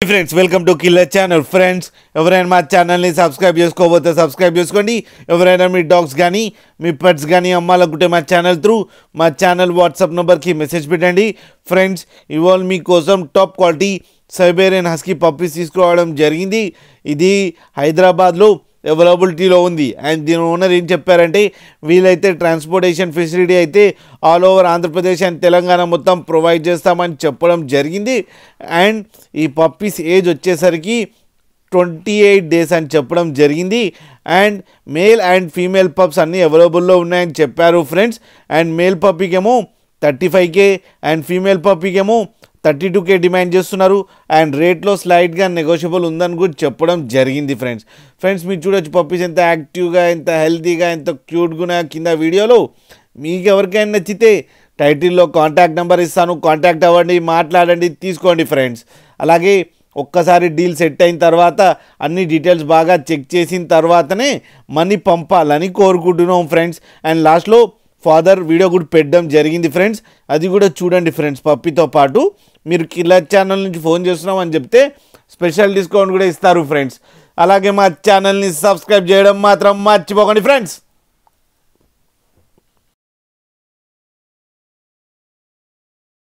Friends welcome to killer channel. Friends ఎవరైనా మా ఛానల్ని సబ్స్క్రైబ్ చేసుకోకపోతే సబ్స్క్రైబ్ చేసుకోండి. ఎవరైనా మీ డాగ్స్ కానీ మీ పెట్స్ కానీ అమ్మాలనుకుంటే మా ఛానల్ త్రూ మా ఛానల్ వాట్సాప్ నెంబర్కి మెసేజ్ పెట్టండి. ఫ్రెండ్స్ ఇవాళ మీకోసం top quality Siberian husky puppies తీసుకురావడం జరిగింది. ఇది హైదరాబాద్లో అవైలబిలిటీలో ఉంది. అండ్ దీని ఓనర్ ఏం చెప్పారంటే వీలైతే ట్రాన్స్పోర్టేషన్ ఫెసిలిటీ అయితే all over Andhra Pradesh and Telangana మొత్తం ప్రొవైడ్ చేస్తామని చెప్పడం జరిగింది. అండ్ ఈ పప్పీస్ ఏజ్ వచ్చేసరికి 28 డేస్ అని చెప్పడం జరిగింది. And male and female pups అన్నీ అవైలబుల్లో ఉన్నాయని చెప్పారు ఫ్రెండ్స్. అండ్ మేల్ పప్పీకేమో 35K అండ్ ఫీమేల్ పప్పీకేమో 32K డిమాండ్ చేస్తున్నారు. అండ్ రేట్లో స్లైడ్గా నెగోషియబుల్ ఉందని కూడా చెప్పడం జరిగింది. ఫ్రెండ్స్ మీరు చూడొచ్చు పప్పీస్ ఎంత యాక్టివ్గా, ఎంత హెల్తీగా, ఎంత క్యూట్గా కింద వీడియోలో. మీకు ఎవరికైనా నచ్చితే టైటిల్లో కాంటాక్ట్ నెంబర్ ఇస్తాను, కాంటాక్ట్ అవ్వండి, మాట్లాడండి, తీసుకోండి ఫ్రెండ్స్. అలాగే ఒక్కసారి డీల్ సెట్ అయిన తర్వాత అన్ని డీటెయిల్స్ బాగా చెక్ చేసిన తర్వాతనే మనీ పంపాలని కోరుకుంటున్నాం ఫ్రెండ్స్. అండ్ లాస్ట్లో ఫాదర్ వీడియో కూడా పెట్టడం జరిగింది ఫ్రెండ్స్, అది కూడా చూడండి ఫ్రెండ్స్. పప్పీతో పాటు మీరు కిల్లర్ ఛానల్ నుంచి ఫోన్ చేస్తున్నాం అని చెప్తే స్పెషల్ డిస్కౌంట్ కూడా ఇస్తారు ఫ్రెండ్స్. అలాగే మా ఛానల్ని సబ్స్క్రైబ్ చేయడం మాత్రం మర్చిపోకండి ఫ్రెండ్స్.